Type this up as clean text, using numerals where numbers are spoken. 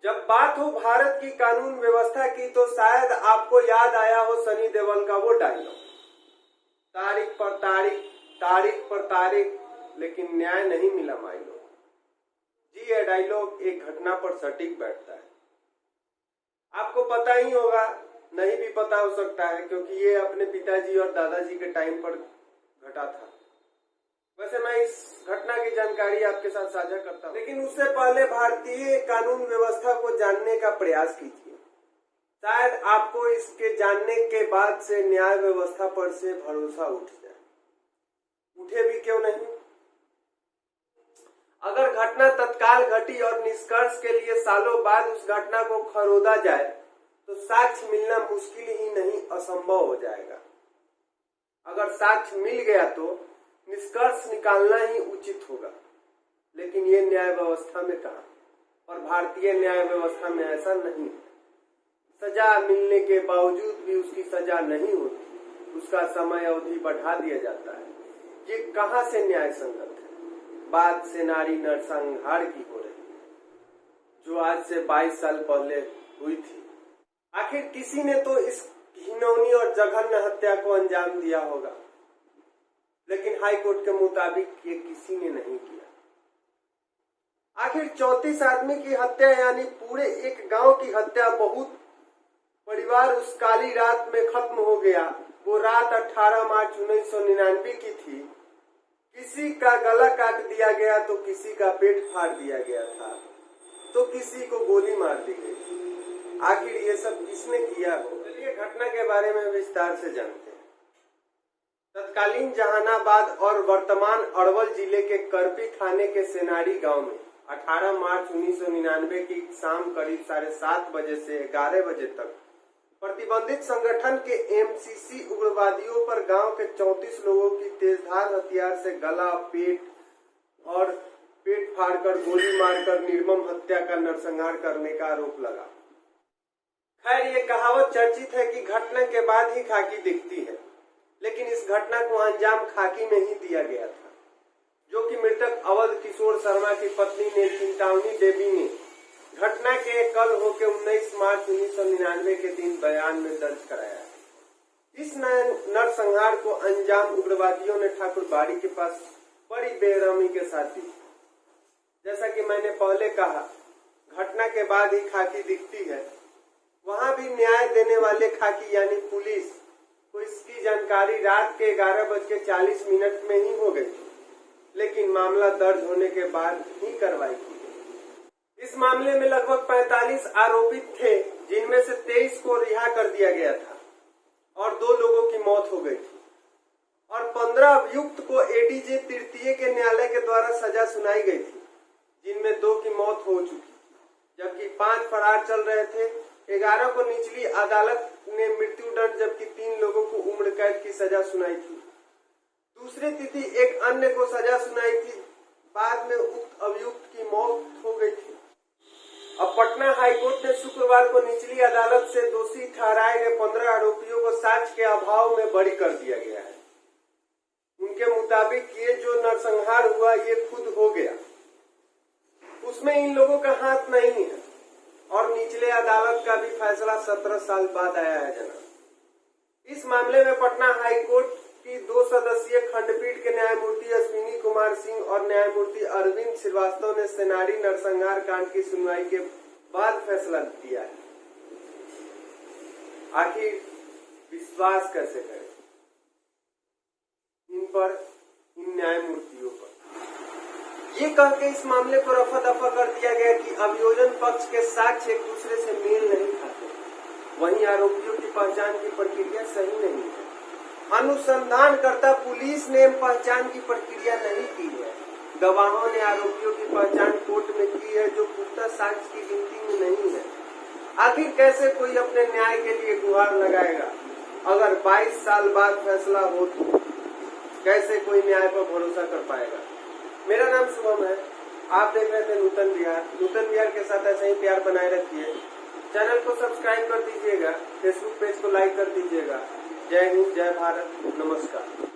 जब बात हो भारत की कानून व्यवस्था की तो शायद आपको याद आया हो सनी देओल का वो डायलॉग, तारीख पर तारीख लेकिन न्याय नहीं मिला माई लोग। जी यह डायलॉग एक घटना पर सटीक बैठता है। आपको पता ही होगा, नहीं भी पता हो सकता है, क्योंकि ये अपने पिताजी और दादाजी के टाइम पर घटा था। वैसे मैं इस घटना की जानकारी आपके साथ साझा करता हूँ, लेकिन उससे पहले भारतीय कानून व्यवस्था को जानने का प्रयास कीजिए। शायद आपको इसके जानने के बाद से न्याय व्यवस्था पर से भरोसा उठ जाए। उठे भी क्यों नहीं। अगर घटना तत्काल घटी और निष्कर्ष के लिए सालों बाद उस घटना को खरोदा जाए तो साक्ष्य मिलना मुश्किल ही नहीं असंभव हो जाएगा। अगर साक्ष्य मिल गया तो निष्कर्ष निकालना ही उचित होगा, लेकिन ये न्याय व्यवस्था में कहा, और भारतीय न्याय व्यवस्था में ऐसा नहीं है। सजा मिलने के बावजूद भी उसकी सजा नहीं होती, उसका समय अवधि बढ़ा दिया जाता है। ये कहां से न्याय संगत है। बात से नारी नरसंहार की हो रही है, जो आज से 22 साल पहले हुई थी। आखिर किसी ने तो इस घिनौनी और जघन्य हत्या को अंजाम दिया होगा, लेकिन हाई कोर्ट के मुताबिक ये किसी ने नहीं किया। आखिर 34 आदमी की हत्या यानी पूरे एक गांव की हत्या, बहुत परिवार उस काली रात में खत्म हो गया। वो रात 18 मार्च 1999 की थी। किसी का गला काट दिया गया तो किसी का पेट फाड़ दिया गया था, तो किसी को गोली मार दी गई। आखिर ये सब किसने किया हो, चलिए घटना के बारे में विस्तार से जानते हैं। तत्कालीन जहानाबाद और वर्तमान अरवल जिले के करपी थाने के सेनारी गांव में 18 मार्च 1999 की शाम करीब 7:30 बजे से 11 बजे तक प्रतिबंधित संगठन के एमसीसी उग्रवादियों पर गांव के 34 लोगों की तेजधार हथियार से गला, पेट फाड़कर गोली मारकर निर्मम हत्या का नरसंहार करने का आरोप लगा। खैर, ये कहावत चर्चित है कि घटना के बाद ही खाकी दिखती है, लेकिन इस घटना को अंजाम खाकी में ही दिया गया था, जो कि मृतक अवध किशोर शर्मा की पत्नी ने चिंतावनी देवी ने घटना के कल होकर 19 मार्च 1999 के दिन बयान में दर्ज कराया। इस नरसंहार को अंजाम उग्रवादियों ने ठाकुरबाड़ी के पास बड़ी बेरहमी के साथ दी। जैसा कि मैंने पहले कहा, घटना के बाद ही खाकी दिखती है। वहां भी न्याय देने वाले खाकी यानी पुलिस को इसकी जानकारी रात के 11:40 में ही हो गई थी, लेकिन मामला दर्ज होने के बाद ही कार्रवाई की। इस मामले में लगभग 45 आरोपित थे, जिनमें से 23 को रिहा कर दिया गया था और 2 लोगों की मौत हो गई थी, और 15 अभियुक्त को एडीजे तृतीय के न्यायालय के द्वारा सजा सुनाई गई थी, जिनमें 2 की मौत हो चुकी, जबकि 5 फरार चल रहे थे। 11 को निचली अदालत ने मृत्यु दंड, जबकि 3 लोगों को उम्र कैद की सजा सुनाई थी। दूसरी तिथि एक अन्य को सजा सुनाई थी। बाद में उक्त अभियुक्त की मौत हो गई थी। अब पटना हाईकोर्ट ने शुक्रवार को निचली अदालत से दोषी ठहराए गए 15 आरोपियों को साक्ष्य के अभाव में बरी कर दिया गया है। उनके मुताबिक ये जो नरसंहार हुआ ये खुद हो गया, उसमें इन लोगों का हाथ नहीं है, और निचले अदालत का भी फैसला 17 साल बाद आया है जनाब। इस मामले में पटना हाईकोर्ट की 2 सदस्यीय खंडपीठ के न्यायमूर्ति अश्विनी कुमार सिंह और न्यायमूर्ति अरविंद श्रीवास्तव ने सेनारी नरसंहार कांड की सुनवाई के बाद फैसला दिया है। आखिर विश्वास कैसे करें इन न्यायमूर्तियों पर। ये कह के इस मामले को रफा दफा कर दिया गया कि अभियोजन पक्ष के साक्ष्य एक दूसरे से मेल नहीं खाते, वहीं आरोपियों की पहचान की प्रक्रिया सही नहीं है। अनुसंधानकर्ता पुलिस ने पहचान की प्रक्रिया नहीं की है। गवाहों ने आरोपियों की पहचान कोर्ट में की है, जो पुख्ता साक्ष्य की गिनती में नहीं है। आखिर कैसे कोई अपने न्याय के लिए गुहार लगाएगा? अगर 22 साल बाद फैसला हो तो कैसे कोई न्याय पर भरोसा कर पाएगा? मेरा नाम शुभम है, आप देख रहे थे नूतन विहार। नूतन विहार के साथ ऐसे ही प्यार बनाए रखिए। चैनल को सब्सक्राइब कर दीजिएगा, फेसबुक पेज को लाइक कर दीजिएगा। जय हिंद, जय भारत, नमस्कार।